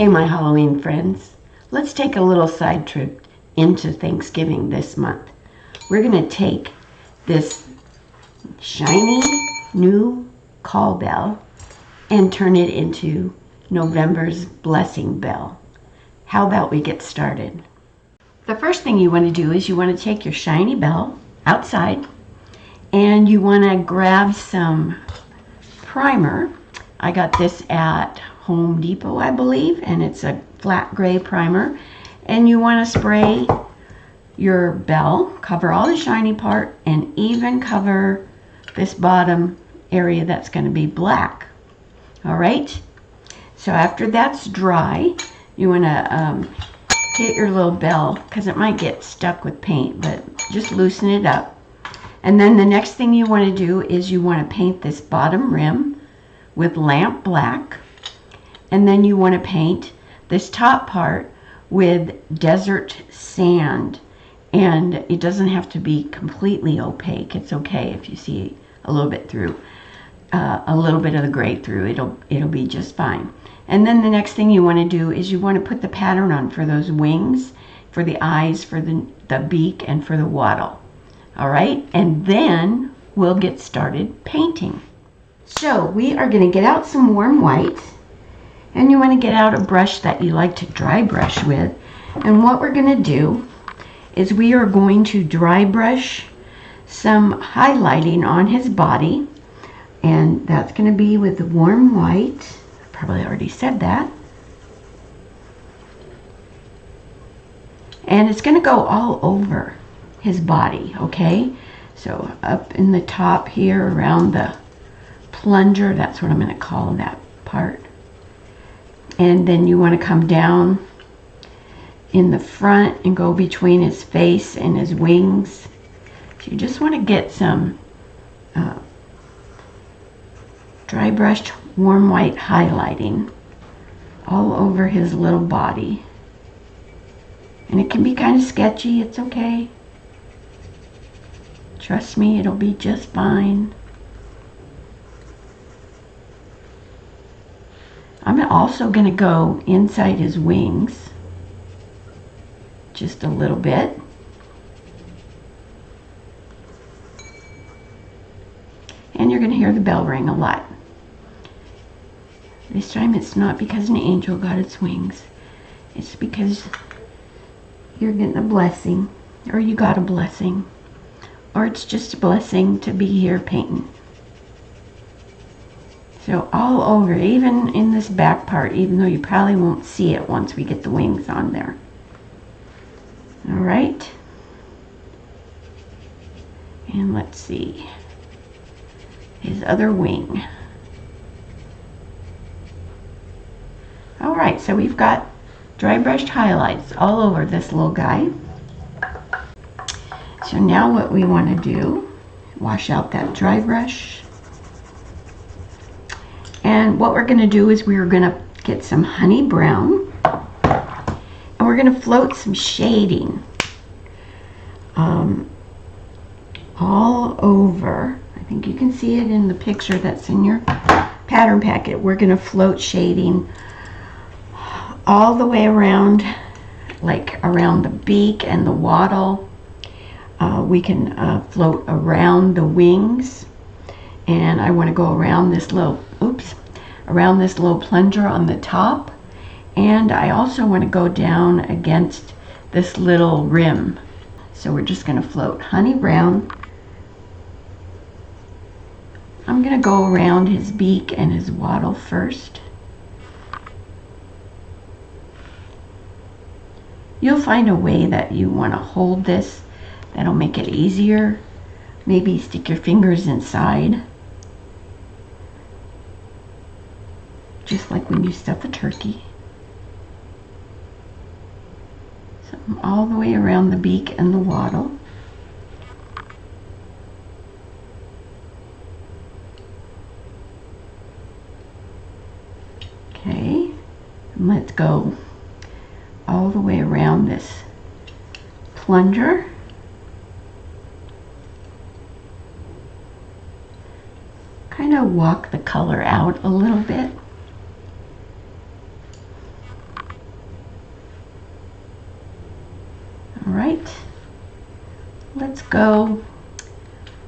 Hey, my Halloween friends. Let's take a little side trip into Thanksgiving this month. We're going to take this shiny new call bell and turn it into November's blessing bell. How about we get started? The first thing you want to do is you want to take your shiny bell outside and you want to grab some primer. I got this at Home Depot, I believe, and it's a flat gray primer. And you want to spray your bell, cover all the shiny part, and even cover this bottom area that's going to be black. All right? So after that's dry, you want to hit your little bell, because it might get stuck with paint, but just loosen it up. And then the next thing you want to do is you want to paint this bottom rim with lamp black. And then you want to paint this top part with desert sand. And it doesn't have to be completely opaque. It's okay if you see a little bit through, a little bit of the gray through. It'll be just fine. And then the next thing you want to do is you want to put the pattern on for those wings, for the eyes, for the beak, and for the wattle. All right? And then we'll get started painting. So we are going to get out some warm white. And you want to get out a brush that you like to dry brush with. And what we're going to do is we are going to dry brush some highlighting on his body. And that's going to be with the warm white. I probably already said that. And it's going to go all over his body, okay? So up in the top here around the plunger, that's what I'm going to call that part. And then you want to come down in the front and go between his face and his wings. So you just want to get some dry brushed warm white highlighting all over his little body. And it can be kind of sketchy, it's okay. Trust me, it'll be just fine. I'm also going to go inside his wings just a little bit. And you're going to hear the bell ring a lot. This time it's not because an angel got its wings. It's because you're getting a blessing, or you got a blessing, or it's just a blessing to be here painting. So all over, even in this back part, even though you probably won't see it once we get the wings on there. All right. And let's see. His other wing. All right, so we've got dry brushed highlights all over this little guy. So now what we want to do, wash out that dry brush. And what we're going to do is we're going to get some honey brown. And we're going to float some shading all over. I think you can see it in the picture that's in your pattern packet. We're going to float shading all the way around, like around the beak and the wattle. We can float around the wings. And I want to go around this little, around this little plunger on the top. And I also want to go down against this little rim. So we're just going to float honey brown. I'm going to go around his beak and his wattle first. You'll find a way that you want to hold this that'll make it easier. Maybe stick your fingers inside. Just like when you stuff a turkey. So all the way around the beak and the wattle. Okay, and let's go all the way around this plunger. Kind of walk the color out a little bit. go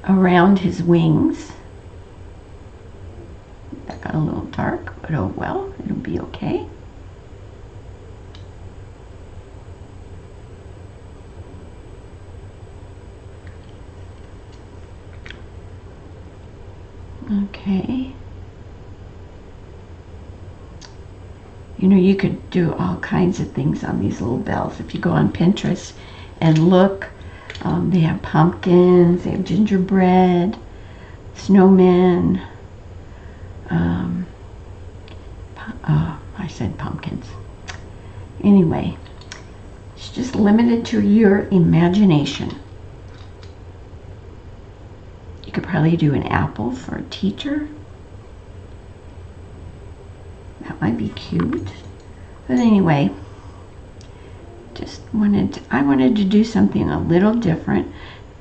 around his wings. That got a little dark, but oh well, it'll be okay. Okay. You know, you could do all kinds of things on these little bells. If you go on Pinterest and look, they have pumpkins, they have gingerbread, snowmen. I said pumpkins. Anyway, it's just limited to your imagination. You could probably do an apple for a teacher. That might be cute. But anyway, I wanted to do something a little different.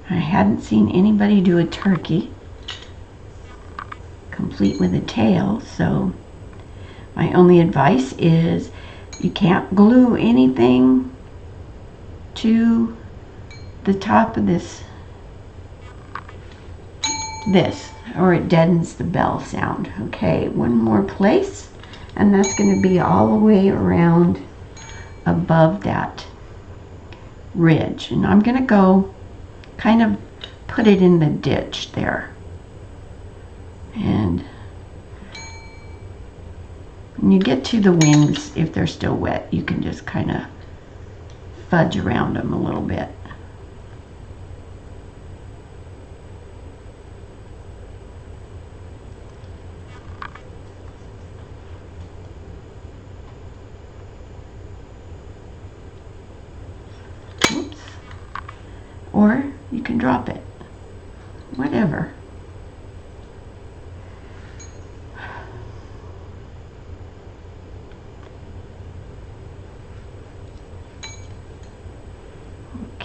I hadn't seen anybody do a turkey complete with a tail, so my only advice is you can't glue anything to the top of this or it deadens the bell sound. Okay, one more place, and that's going to be all the way around above that ridge, and I'm going to go kind of put it in the ditch there. And when you get to the wings, if they're still wet, you can just kind of fudge around them a little bit. Oops. Or you can drop it. Whatever.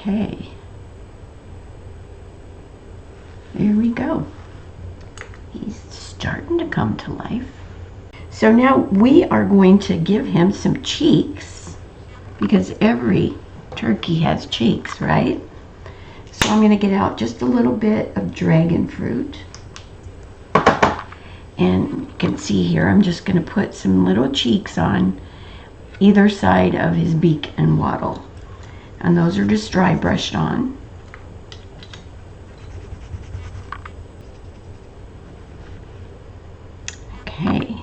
Okay, there we go. He's starting to come to life. So now we are going to give him some cheeks, because every turkey has cheeks, right? So I'm going to get out just a little bit of dragon fruit. And you can see here, I'm just going to put some little cheeks on either side of his beak and wattle. And those are just dry brushed on. Okay,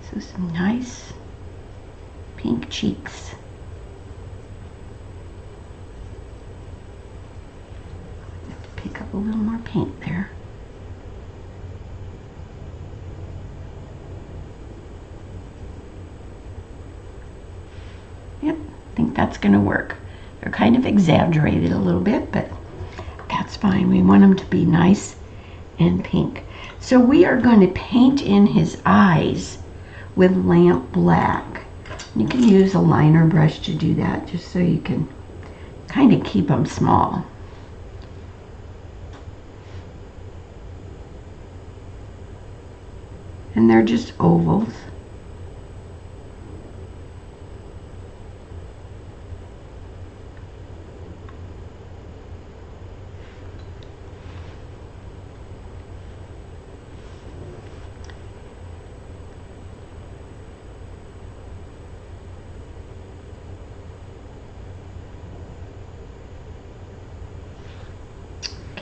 so some nice pink cheeks. I have to pick up a little more paint there. Yep. I think that's going to work. They're kind of exaggerated a little bit, but that's fine. We want them to be nice and pink. So we are going to paint in his eyes with lamp black. You can use a liner brush to do that, just so you can kind of keep them small. And they're just ovals.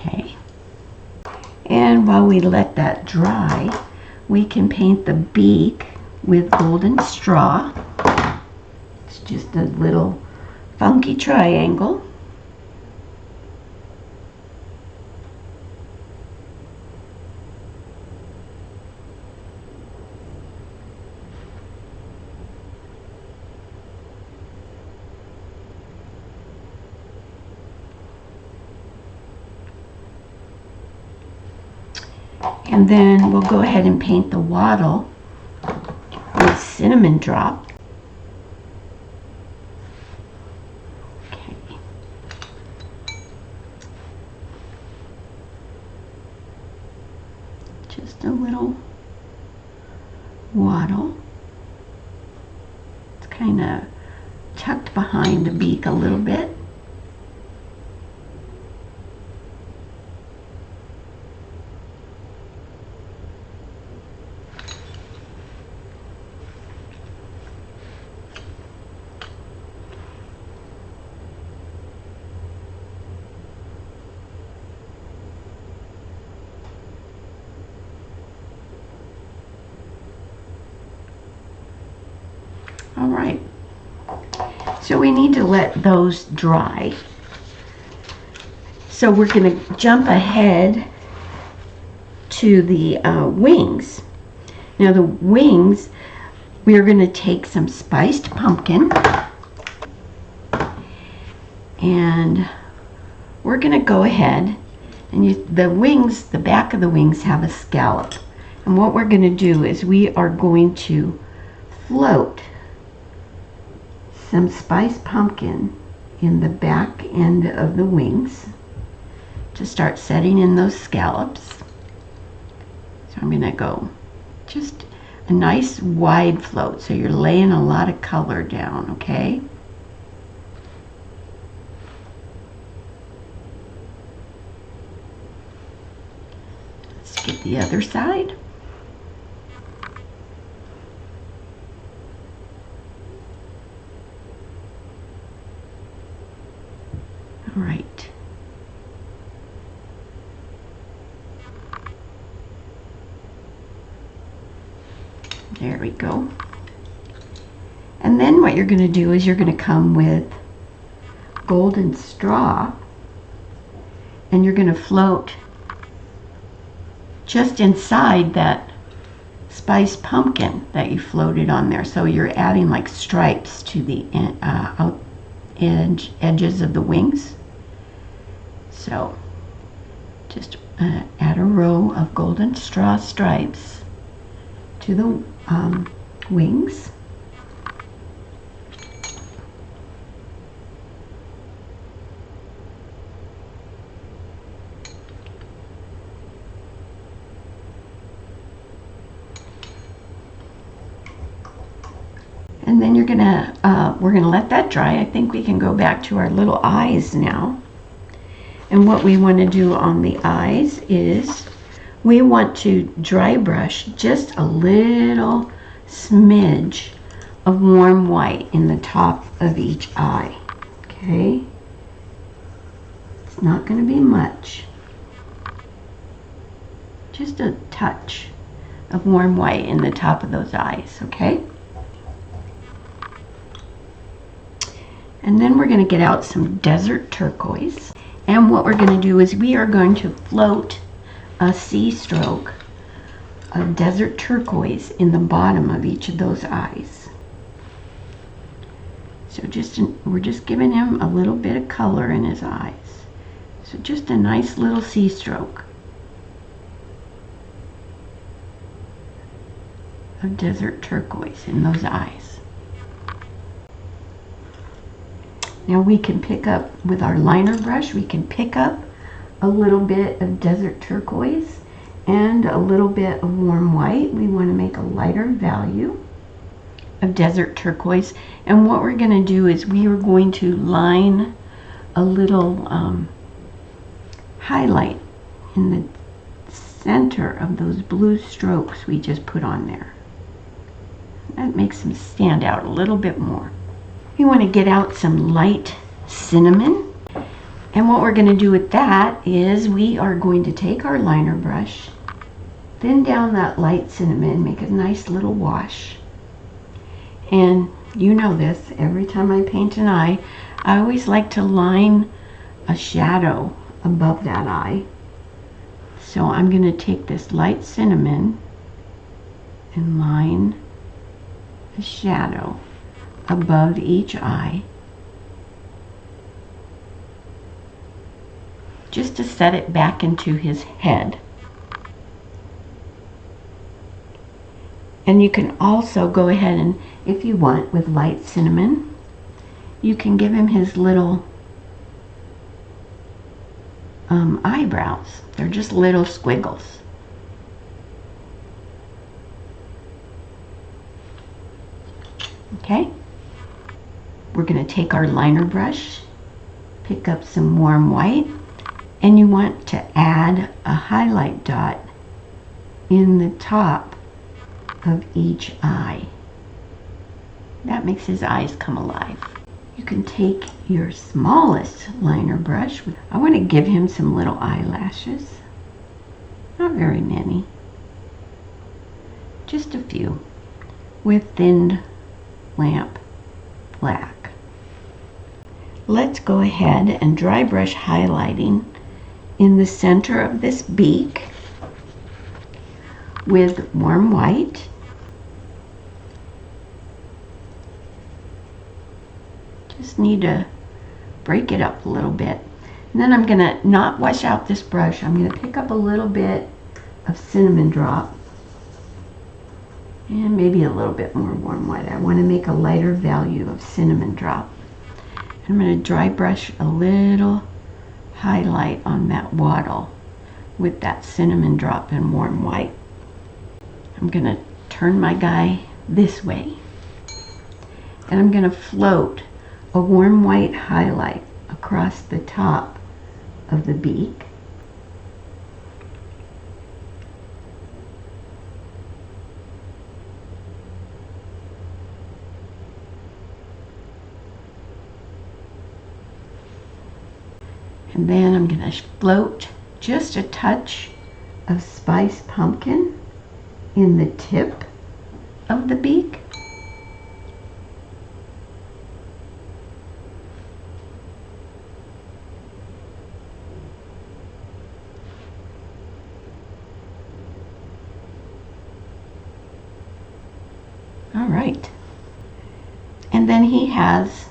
Okay, and while we let that dry, we can paint the beak with golden straw. It's just a little funky triangle. And then we'll go ahead and paint the wattle with cinnamon drop. Okay. Just a little wattle. It's kind of tucked behind the beak a little bit. All right. So we need to let those dry. So we're going to jump ahead to the wings. Now the wings, we're going to take some spiced pumpkin, and we're going to go ahead and the wings, the back of the wings have a scallop. And what we're going to do is we are going to float some spiced pumpkin in the back end of the wings to start setting in those scallops. So I'm going to go just a nice wide float, so you're laying a lot of color down, okay? Let's get the other side. All right. There we go. And then what you're going to do is you're going to come with golden straw, and you're going to float just inside that spiced pumpkin that you floated on there. So you're adding like stripes to the edges of the wings. So just add a row of golden straw stripes to the wings. And then we're gonna let that dry. I think we can go back to our little eyes now. And what we want to do on the eyes is we want to dry brush just a little smidge of warm white in the top of each eye. Okay? It's not going to be much. Just a touch of warm white in the top of those eyes, okay? And then we're going to get out some desert turquoise. And what we're going to do is we are going to float a sea stroke of desert turquoise in the bottom of each of those eyes. So we're just giving him a little bit of color in his eyes. So just a nice little sea stroke of desert turquoise in those eyes. Now we can pick up, with our liner brush, we can pick up a little bit of desert turquoise and a little bit of warm white. We want to make a lighter value of desert turquoise. And what we're going to do is we are going to line a little highlight in the center of those blue strokes we just put on there. That makes them stand out a little bit more. We want to get out some light cinnamon, and what we're going to do with that is we are going to take our liner brush, thin down that light cinnamon, make a nice little wash. And you know this, every time I paint an eye, I always like to line a shadow above that eye. So I'm going to take this light cinnamon and line a shadow above each eye, just to set it back into his head. And you can also go ahead and, if you want, with light cinnamon, you can give him his little eyebrows. They're just little squiggles. Okay? We're going to take our liner brush, pick up some warm white, and you want to add a highlight dot in the top of each eye. That makes his eyes come alive. You can take your smallest liner brush. I want to give him some little eyelashes. Not very many. Just a few. With thinned lamp black. Let's go ahead and dry brush highlighting in the center of this beak with warm white. Just need to break it up a little bit. And then I'm going to not wash out this brush. I'm going to pick up a little bit of cinnamon drop and maybe a little bit more warm white. I want to make a lighter value of cinnamon drop. I'm going to dry brush a little highlight on that wattle with that cinnamon drop and warm white. I'm going to turn my guy this way, and I'm going to float a warm white highlight across the top of the beak. And then I'm going to float just a touch of spiced pumpkin in the tip of the beak. All right. And then he has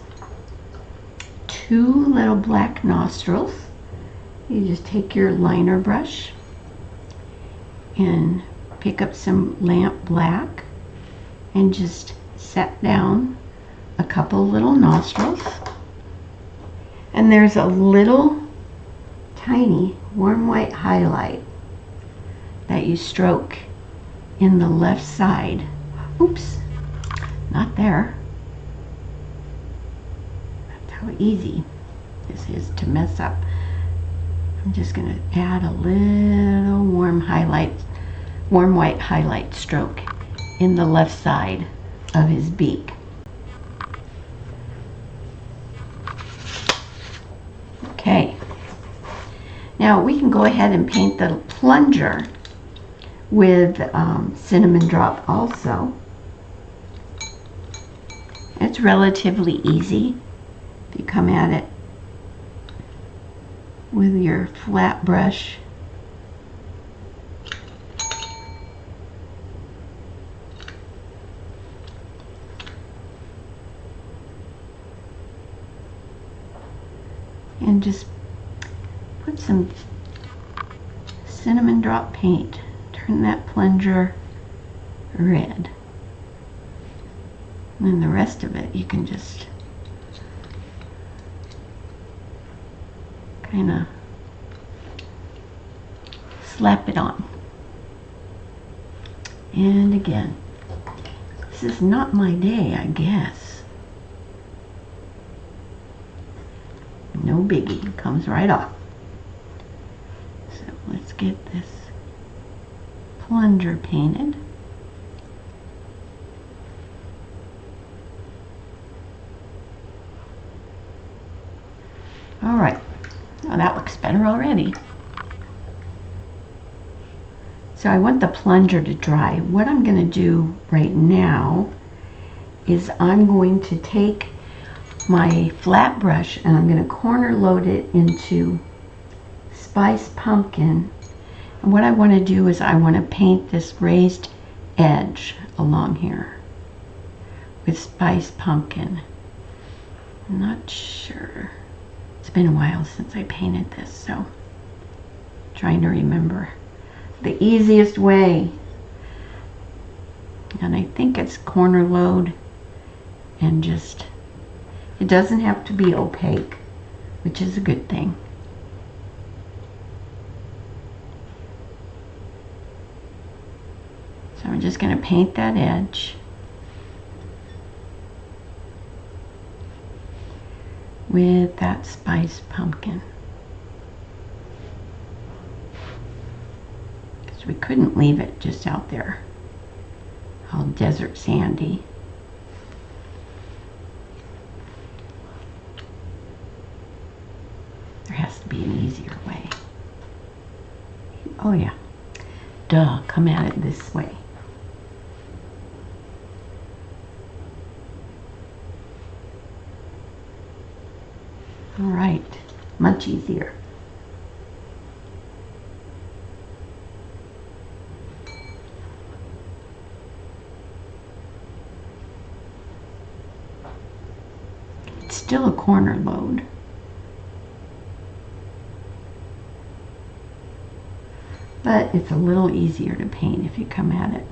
two little black nostrils. You just take your liner brush and pick up some lamp black and just set down a couple little nostrils. And there's a little tiny warm white highlight that you stroke in the left side. Oops, not there. That's how easy this is to mess up. I'm just going to add a little warm white highlight stroke in the left side of his beak. Okay. Now we can go ahead and paint the plunger with cinnamon drop also. It's relatively easy if you come at it with your flat brush. And just put some cinnamon drop paint. Turn that plunger red. And then the rest of it you can just kind of slap it on. And again, this is not my day, I guess. No biggie, it comes right off. So let's get this plunger painted. All right. Oh, that looks better already. So I want the plunger to dry. What I'm going to do right now is I'm going to take my flat brush and I'm going to corner load it into spiced pumpkin. And what I want to do is I want to paint this raised edge along here with spiced pumpkin. I'm not sure. It's been a while since I painted this, so trying to remember the easiest way. And I think it's corner load and just, it doesn't have to be opaque, which is a good thing. So I'm just going to paint that edge with that spiced pumpkin. Because we couldn't leave it just out there all desert sandy. There has to be an easier way. Oh yeah, duh, come at it this way. All right, much easier. It's still a corner load. But it's a little easier to paint if you come at it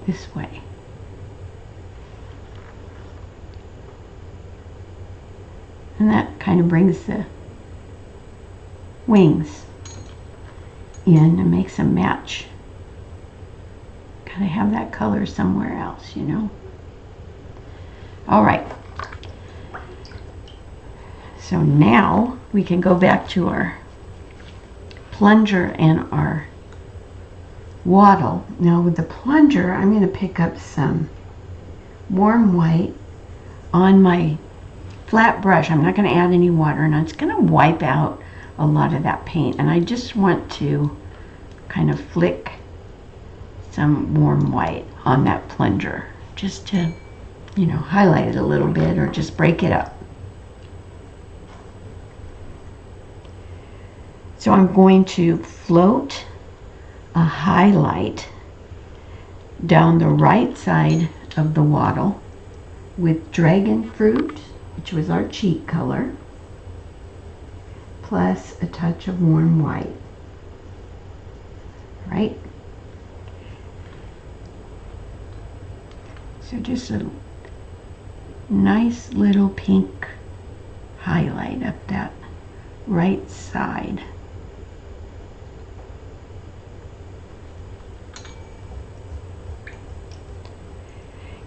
this way. And that kind of brings the wings in and makes them match. Gotta have that color somewhere else, you know. All right. So now we can go back to our plunger and our wattle. Now with the plunger, I'm going to pick up some warm white on my flat brush. I'm not going to add any water, and it's going to wipe out a lot of that paint. And I just want to kind of flick some warm white on that plunger just to, you know, highlight it a little bit or just break it up. So I'm going to float a highlight down the right side of the wattle with dragon fruit, which was our cheek color, plus a touch of warm white. Right? So just a nice little pink highlight up that right side.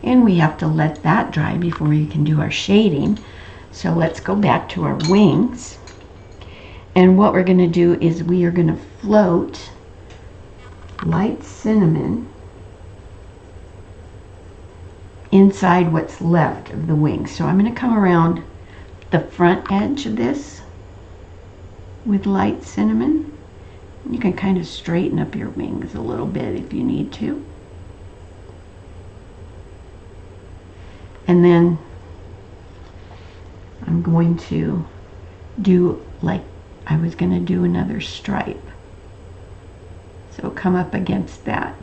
And we have to let that dry before we can do our shading. So let's go back to our wings. And what we're going to do is we are going to float light cinnamon inside what's left of the wings. So I'm going to come around the front edge of this with light cinnamon. You can kind of straighten up your wings a little bit if you need to. And then I'm going to do like I was going to do another stripe. So come up against that,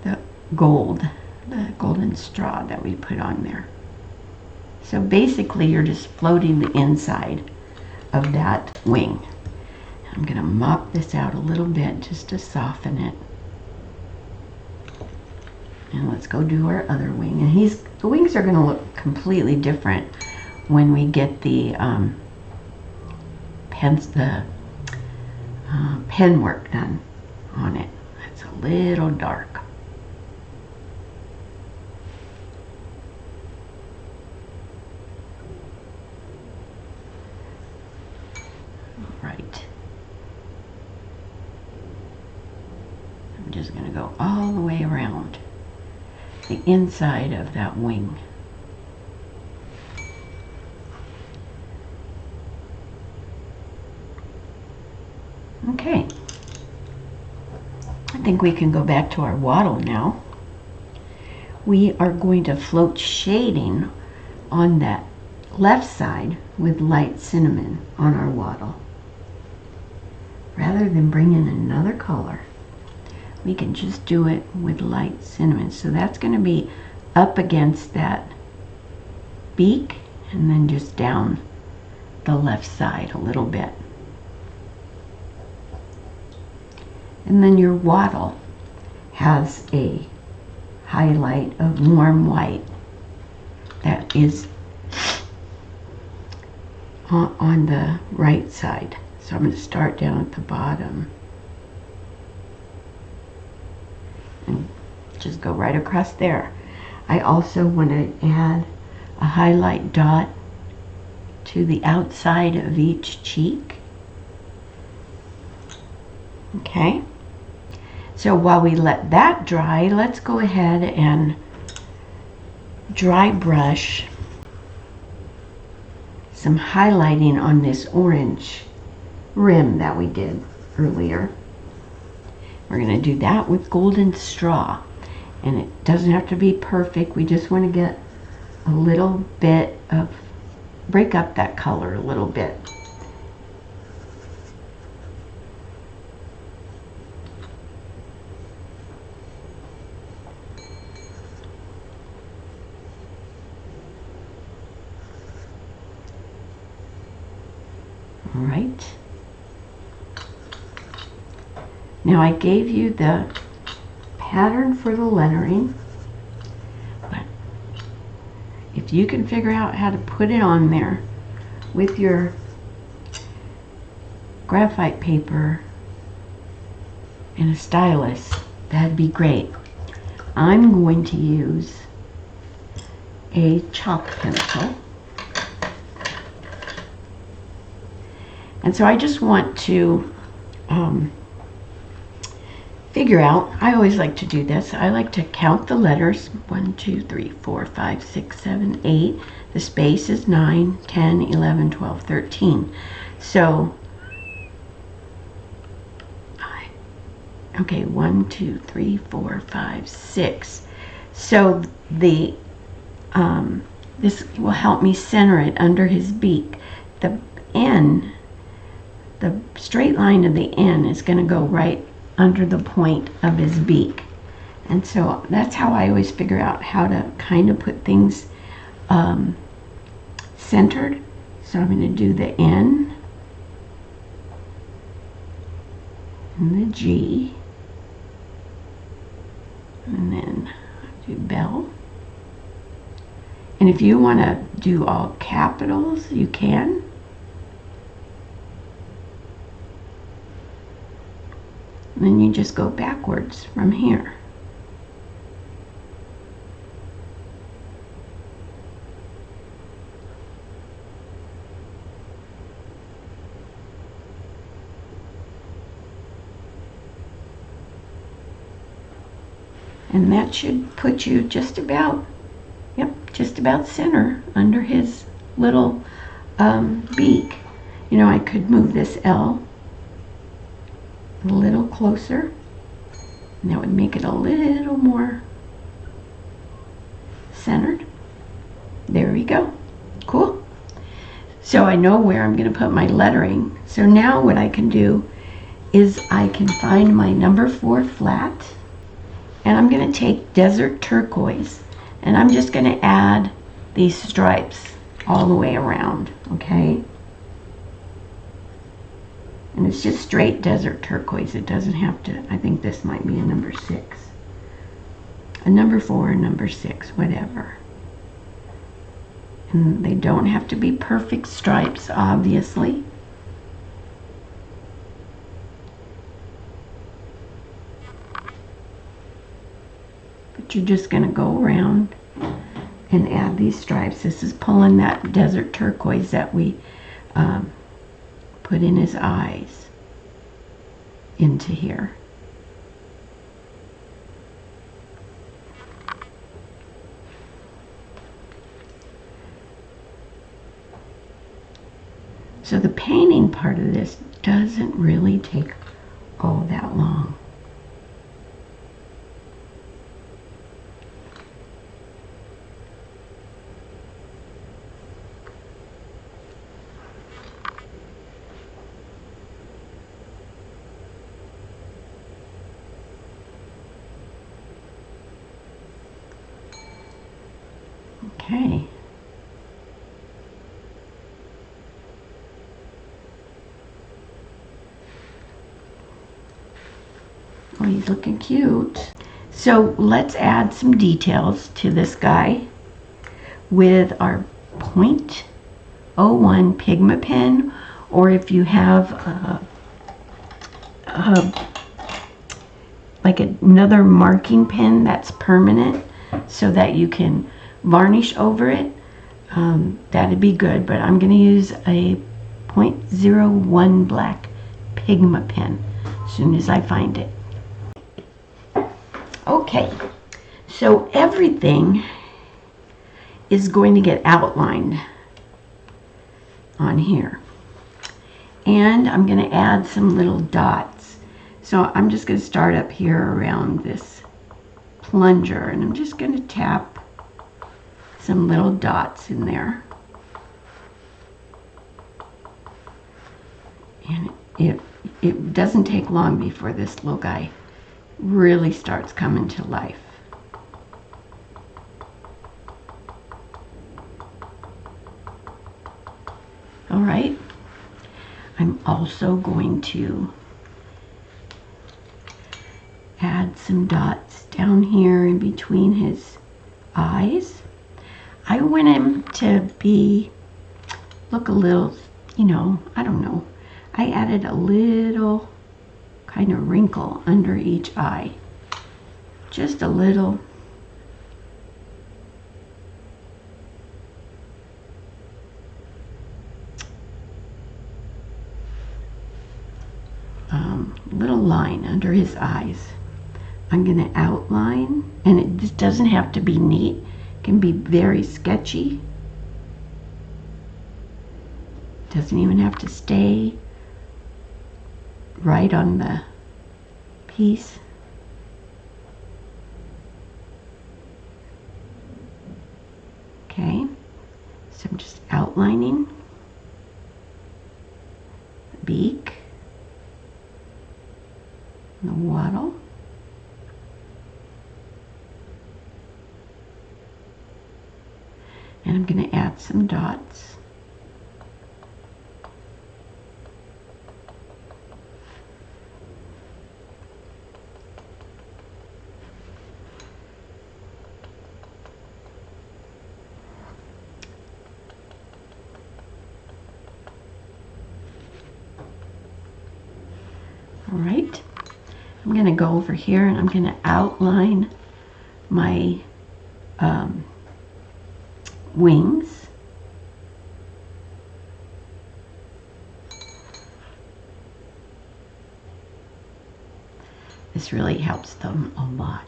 the golden straw that we put on there. So basically you're just floating the inside of that wing. I'm going to mop this out a little bit just to soften it. And let's go do our other wing. And the wings are going to look completely different when we get the pen work done on it. It's a little dark. All right. I'm just going to go all the way around the inside of that wing. Okay, I think we can go back to our wattle now. We are going to float shading on that left side with light cinnamon on our wattle. Rather than bring in another color, we can just do it with light cinnamon. So that's going to be up against that beak and then just down the left side a little bit. And then your wattle has a highlight of warm white that is on the right side. So I'm going to start down at the bottom and just go right across there. I also want to add a highlight dot to the outside of each cheek. Okay, so while we let that dry, let's go ahead and dry brush some highlighting on this orange rim that we did earlier. We're going to do that with golden straw, and it doesn't have to be perfect. We just want to get a little bit of break up that color a little bit. All right. Now I gave you the pattern for the lettering, but if you can figure out how to put it on there with your graphite paper and a stylus, that'd be great. I'm going to use a chalk pencil. And so I just want to figure out, I always like to do this, I like to count the letters, 1, 2, 3, 4, 5, 6, 7, 8. The space is 9, 10, 11, 12, 13. So, okay, 1, 2, 3, 4, 5, 6. So the this will help me center it under his beak. The N, the straight line of the N is going to go right under the point of his beak. And so that's how I always figure out how to kind of put things centered. So I'm going to do the N and the G, and then do bell. And if you want to do all capitals, you can. And then you just go backwards from here. And that should put you just about, just about center under his little beak. You know, I could move this L a little closer, and that would make it a little more centered. There we go. Cool. So I know where I'm going to put my lettering. So now what I can do is I can find my number 4 flat, and I'm going to take desert turquoise, and I'm just going to add these stripes all the way around, okay? And it's just straight desert turquoise. It doesn't have to, I think this might be a number 6. A number 4, a number 6, whatever. And they don't have to be perfect stripes, obviously. But you're just going to go around and add these stripes. This is pulling that desert turquoise that we put in his eyes into here. So the painting part of this doesn't really take all that long. Okay. Oh, he's looking cute. So let's add some details to this guy with our .01 Pigma pen, or if you have like another marking pen that's permanent so that you can varnish over it, that'd be good. But I'm going to use a .01 black Pigma pen as soon as I find it. Okay, so everything is going to get outlined on here, and I'm going to add some little dots. So I'm just going to start up here around this plunger, and I'm just going to tap some little dots in there. And it doesn't take long before this little guy really starts coming to life. All right, I'm also going to add some dots down here in between his eyes. I want him to look a little, I don't know. I added a little kind of wrinkle under each eye. Just a little. Little line under his eyes. I'm going to outline, and it just doesn't have to be neat. It can be very sketchy. Doesn't even have to stay right on the piece. Okay, so I'm just outlining the beak, the wattle, and I'm going to add some dots. All right, I'm going to go over here and I'm going to outline my wings. This really helps them a lot.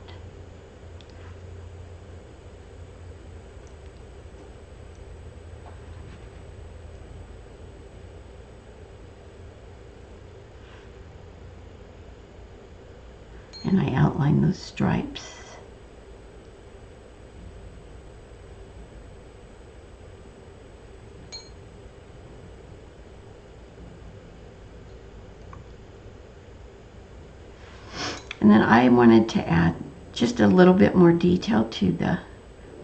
And I outline those stripes. And then I wanted to add just a little bit more detail to the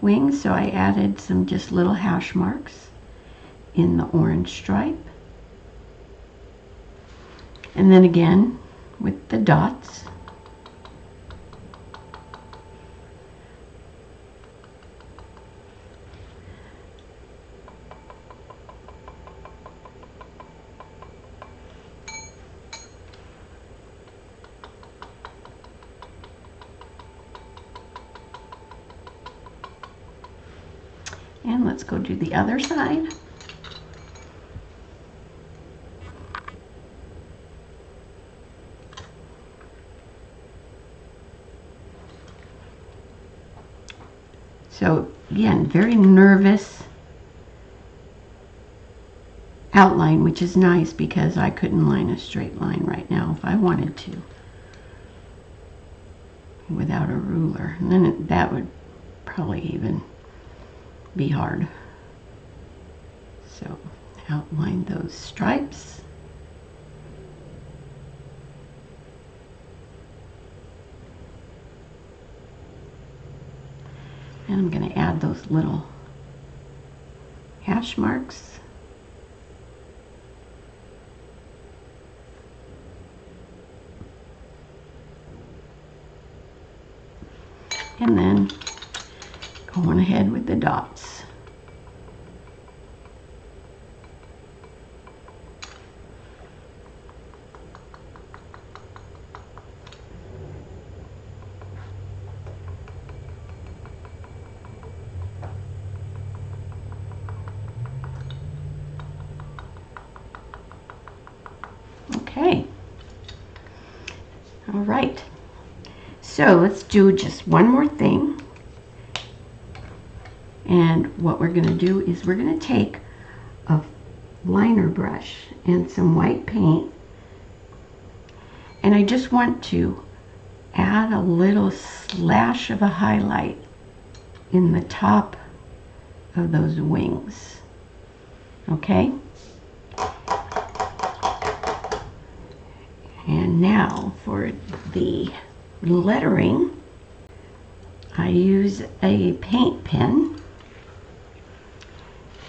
wings, so I added some just little hash marks in the orange stripe. And then again with the dots. And let's go do the other side. So again, very nervous outline, which is nice because I couldn't line a straight line right now if I wanted to without a ruler. And then that would probably even be hard. So outline those stripes. And I'm going to add those little hash marks. And then going ahead with the dots. Okay. All right. So let's do just one more thing. And what we're going to do is we're going to take a liner brush and some white paint. And I just want to add a little slash of a highlight in the top of those wings. Okay? Now for the lettering, I use a paint pen,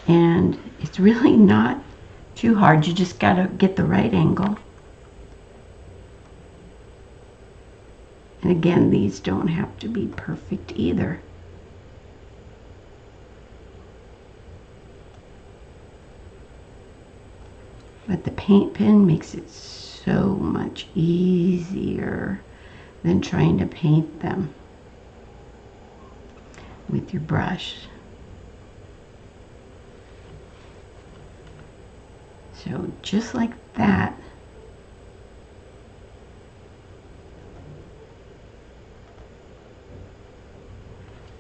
and it's really not too hard. You just gotta get the right angle. And again, these don't have to be perfect either. But the paint pen makes it so much easier than trying to paint them with your brush. So just like that,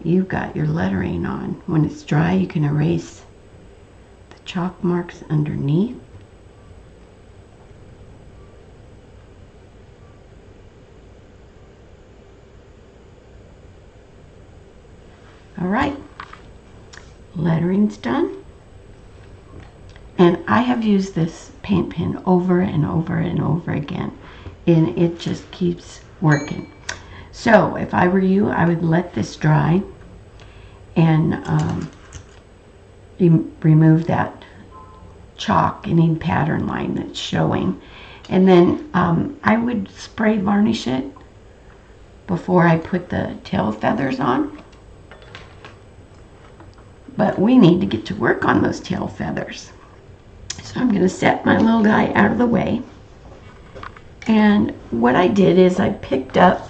you've got your lettering on. When it's dry, you can erase the chalk marks underneath. All right, lettering's done. And I have used this paint pen over and over and over again, and it just keeps working. So if I were you, I would let this dry and remove that chalk, any pattern line that's showing. And then I would spray varnish it before I put the tail feathers on. But we need to get to work on those tail feathers. So I'm going to set my little guy out of the way. And what I did is I picked up,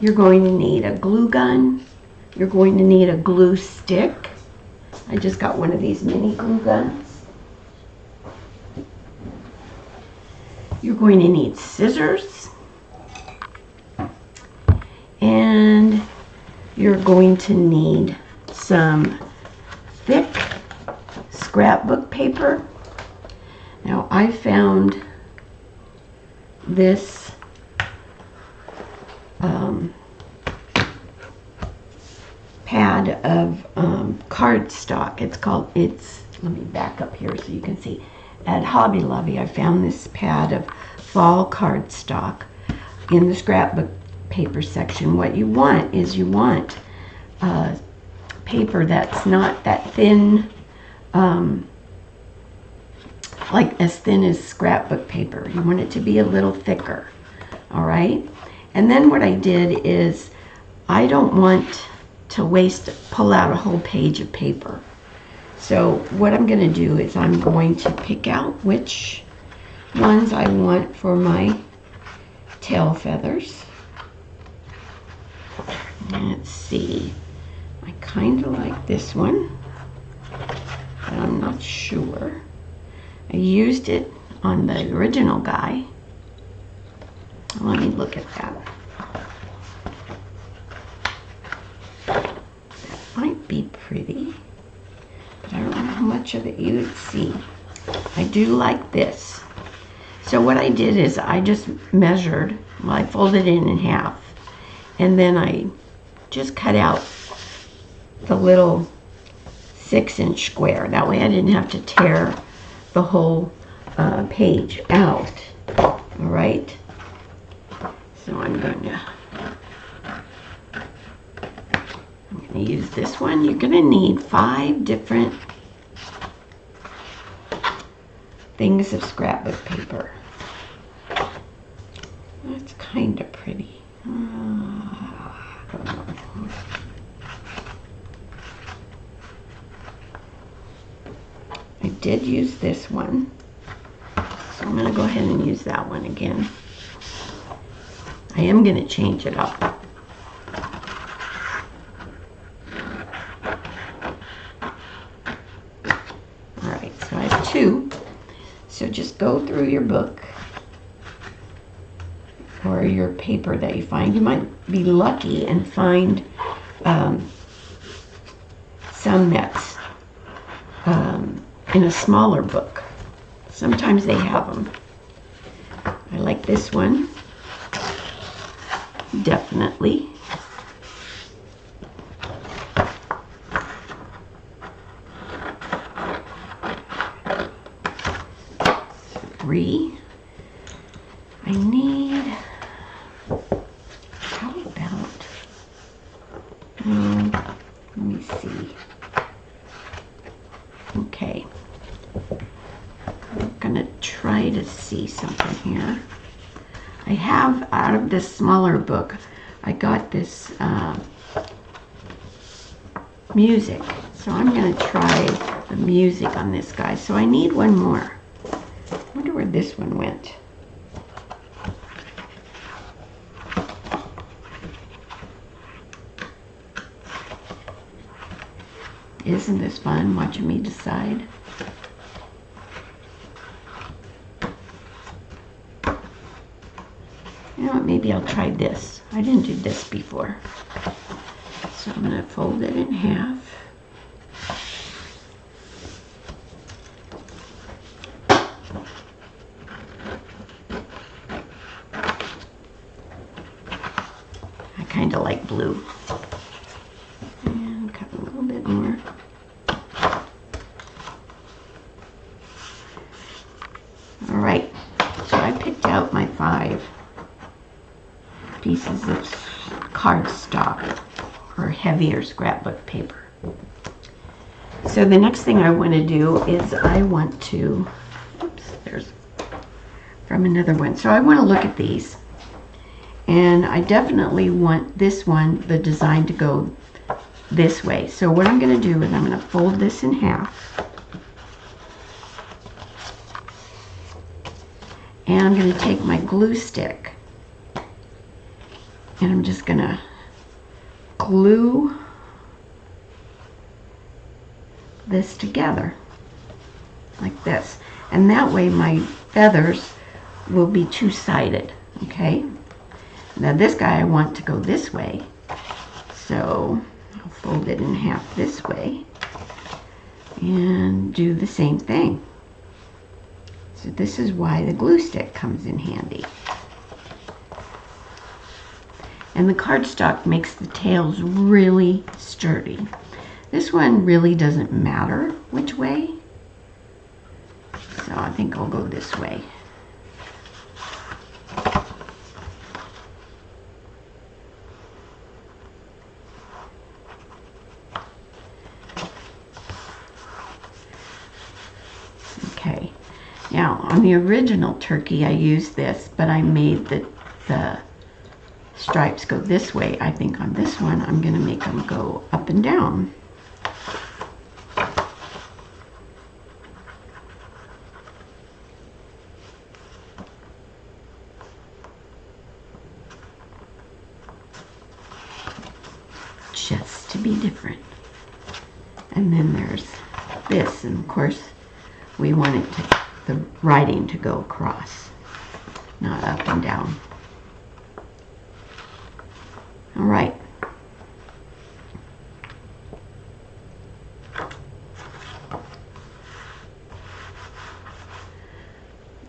you're going to need a glue gun. You're going to need a glue stick. I just got one of these mini glue guns. You're going to need scissors. And you're going to need some thick scrapbook paper. Now I found this pad of cardstock. Let me back up here so you can see. At Hobby Lobby, I found this pad of fall cardstock in the scrapbook paper section. What you want is paper that's not that thin, like as thin as scrapbook paper. You want it to be a little thicker, all right? And then what I did is, I don't want to pull out a whole page of paper. So what I'm going to do is I'm going to pick out which ones I want for my tail feathers. Let's see. I kind of like this one, but I'm not sure. I used it on the original guy. Let me look at that. That might be pretty, but I don't know how much of it you would see. I do like this. So what I did is I just measured, I folded it in half, and then I just cut out the little 6-inch square. That way I didn't have to tear the whole page out. All right. So I'm going to use this one. You're going to need 5 different things of scrapbook paper. That's kind of pretty. I don't know. I did use this one, so I'm going to go ahead and use that one again. I am going to change it up. Alright, so I have 2. So just go through your book or your paper that you find. You might be lucky and find some that's in a smaller book. Sometimes they have them. I like this one. Definitely. Three. I something here. I have, out of this smaller book, I got this music. So I'm going to try the music on this guy. So I need one more. I wonder where this one went. Isn't this fun, watching me decide? You know what, maybe I'll try this. I didn't do this before. So I'm going to fold it in half. I kind of like blue. And cut a little bit more. All right, so I picked out my 5 pieces of cardstock or heavier scrapbook paper. So the next thing I want to do is I want to, oops, there's from another one. So I want to look at these, and I definitely want this one, the design, to go this way. So what I'm going to do is I'm going to fold this in half, and I'm going to take my glue stick, and I'm just going to glue this together like this, and that way my feathers will be two-sided. Okay, now this guy I want to go this way, so I'll fold it in half this way and do the same thing. So this is why the glue stick comes in handy. And the cardstock makes the tails really sturdy. This one really doesn't matter which way, so I think I'll go this way. Okay, now on the original turkey I used this, but I made the stripes go this way. I think on this one I'm going to make them go up and down. Just to be different. And then there's this, and of course we want it to, the writing to go across, not up and down. All right.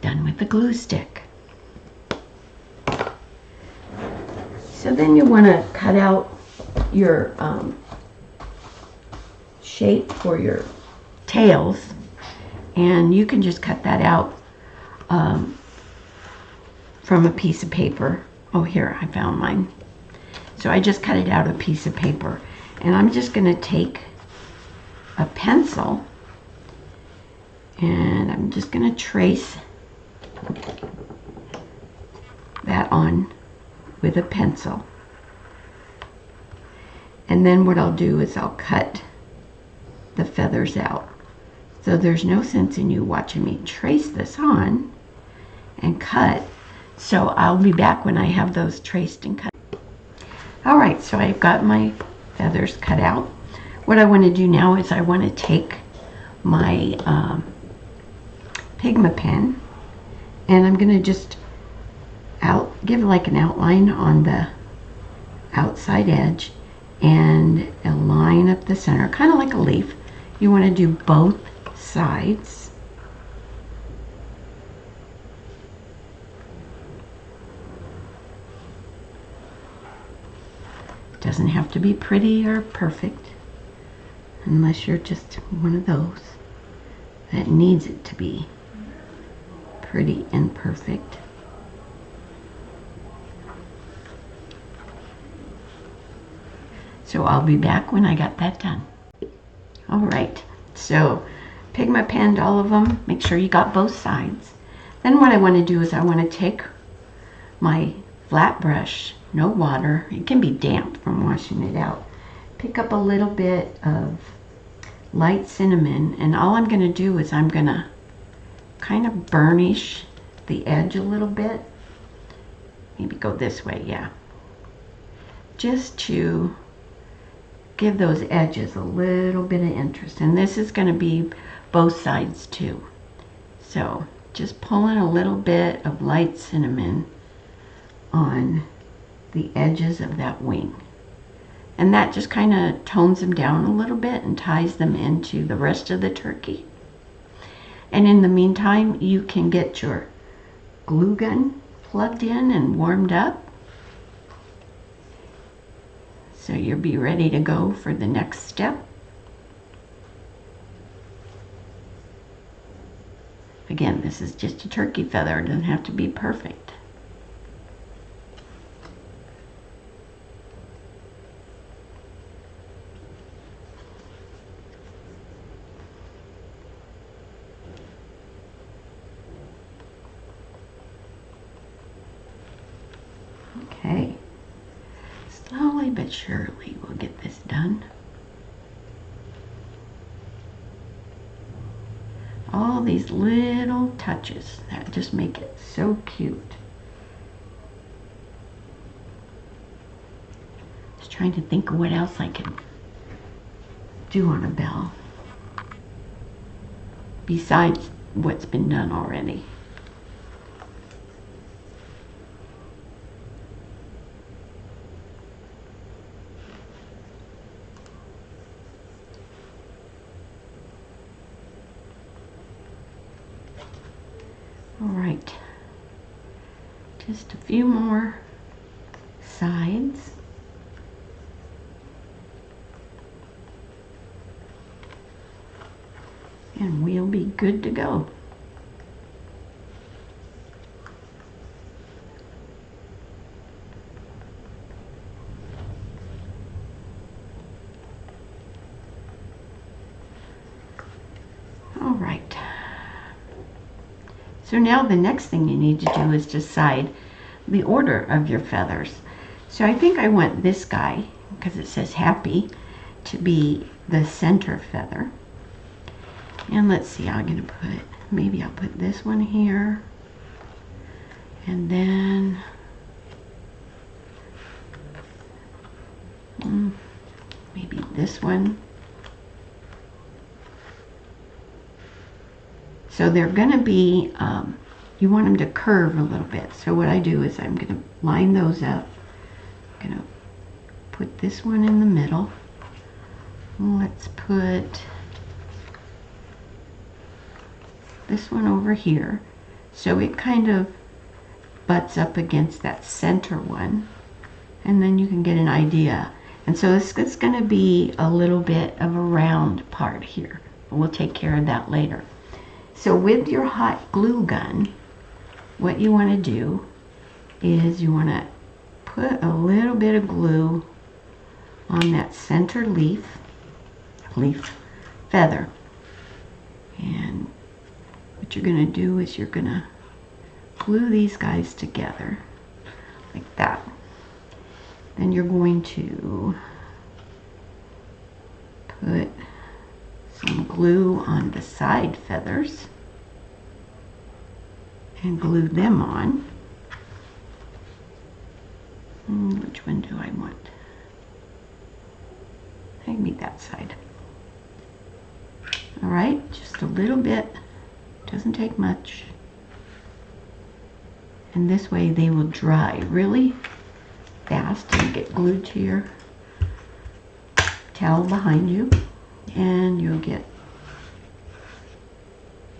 Done with the glue stick. So then you want to cut out your shape for your tails, and you can just cut that out from a piece of paper. Oh, here, I found mine. So I just cut it out of a piece of paper, and I'm just going to take a pencil and I'm just going to trace that on with a pencil. And then what I'll do is I'll cut the feathers out. So there's no sense in you watching me trace this on and cut. So I'll be back when I have those traced and cut. All right, so I've got my feathers cut out. What I want to do now is I want to take my Pigma pen, and I'm going to just give like an outline on the outside edge and a line up the center, kind of like a leaf. You want to do both sides. Doesn't have to be pretty or perfect, unless you're just one of those that needs it to be pretty and perfect. So I'll be back when I got that done. All right, so Pigma penned all of them. Make sure you got both sides. Then what I want to do is I want to take my flat brush, no water, it can be damp from washing it out, pick up a little bit of light cinnamon, and all I'm going to do is I'm going to kind of burnish the edge a little bit. Maybe go this way, yeah. Just to give those edges a little bit of interest. And this is going to be both sides too. So just pulling a little bit of light cinnamon on the edges of that wing. And that just kind of tones them down a little bit and ties them into the rest of the turkey. And in the meantime, you can get your glue gun plugged in and warmed up. So you'll be ready to go for the next step. Again, this is just a turkey feather. It doesn't have to be perfect. Okay, slowly but surely we'll get this done. All these little touches that just make it so cute. Just trying to think of what else I can do on a bell besides what's been done already. All right, just a few more sides. And we'll be good to go. All right. So now the next thing you need to do is decide the order of your feathers. So I think I want this guy, because it says happy, to be the center feather. And let's see, I'm going to put, maybe I'll put this one here. And then maybe this one. So they're going to be, you want them to curve a little bit. So what I do is I'm going to line those up. I'm going to put this one in the middle. Let's put this one over here. So it kind of butts up against that center one. And then you can get an idea. And so this is going to be a little bit of a round part here. We'll take care of that later. So with your hot glue gun, what you want to do is you want to put a little bit of glue on that center leaf feather. And what you're going to do is you're going to glue these guys together like that. Then you're going to put some glue on the side feathers and glue them on. Which one do I want? Maybe that side. All right, just a little bit, doesn't take much. And this way they will dry really fast and get glued to your towel behind you. And you'll get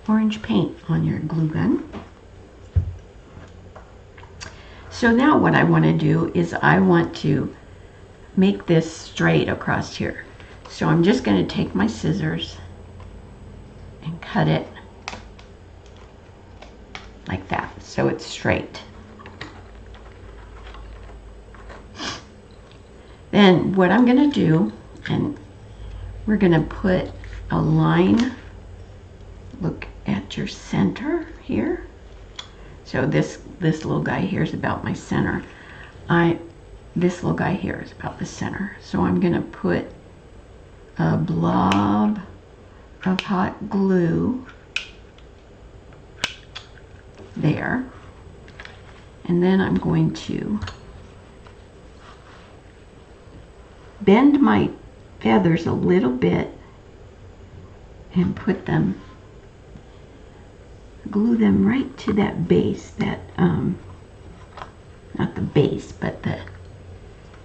orange paint on your glue gun. So now what I want to do is I want to make this straight across here. So I'm just going to take my scissors and cut it like that so it's straight. Then what I'm going to do, and we're going to put a line, look at your center here, So this little guy here is about my center. This little guy here is about the center. So I'm going to put a blob of hot glue there. And then I'm going to bend my feathers a little bit and put them, glue them right to that base, that, not the base, but the,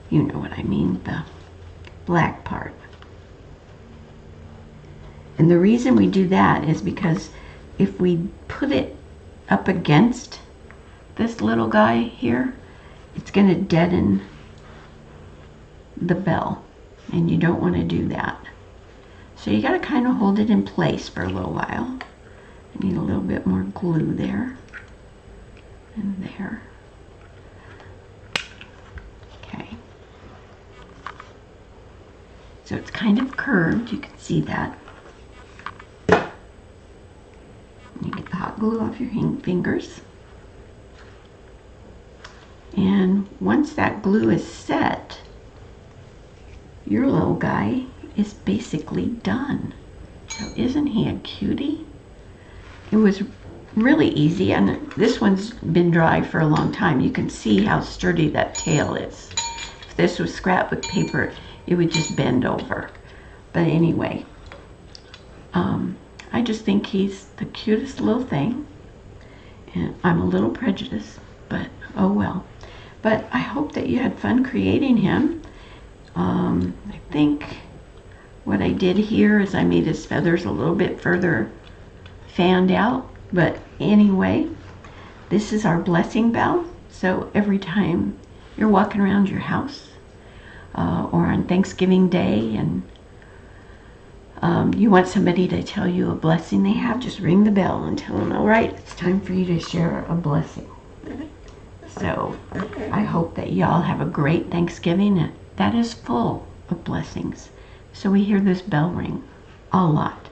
you know what I mean, the black part. And the reason we do that is because if we put it up against this little guy here, it's going to deaden the bell, and you don't want to do that. So you got to kind of hold it in place for a little while. I need a little bit more glue there and there. Okay. So it's kind of curved, you can see that. You get the hot glue off your fingers. And once that glue is set, your little guy is basically done. So isn't he a cutie? It was really easy, and this one's been dry for a long time. You can see how sturdy that tail is. If this was scrapbook paper, it would just bend over. But anyway, I just think he's the cutest little thing. And I'm a little prejudiced, but oh well. But I hope that you had fun creating him. I think what I did here is I made his feathers a little bit further fanned out. But anyway, this is our blessing bell. So every time you're walking around your house or on Thanksgiving Day and you want somebody to tell you a blessing they have, just ring the bell and tell them, all right, it's time for you to share a blessing. So I hope that y'all have a great Thanksgiving that is full of blessings. So we hear this bell ring a lot.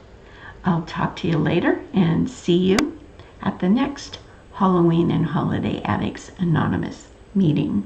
I'll talk to you later and see you at the next Halloween and Holiday Addicts Anonymous meeting.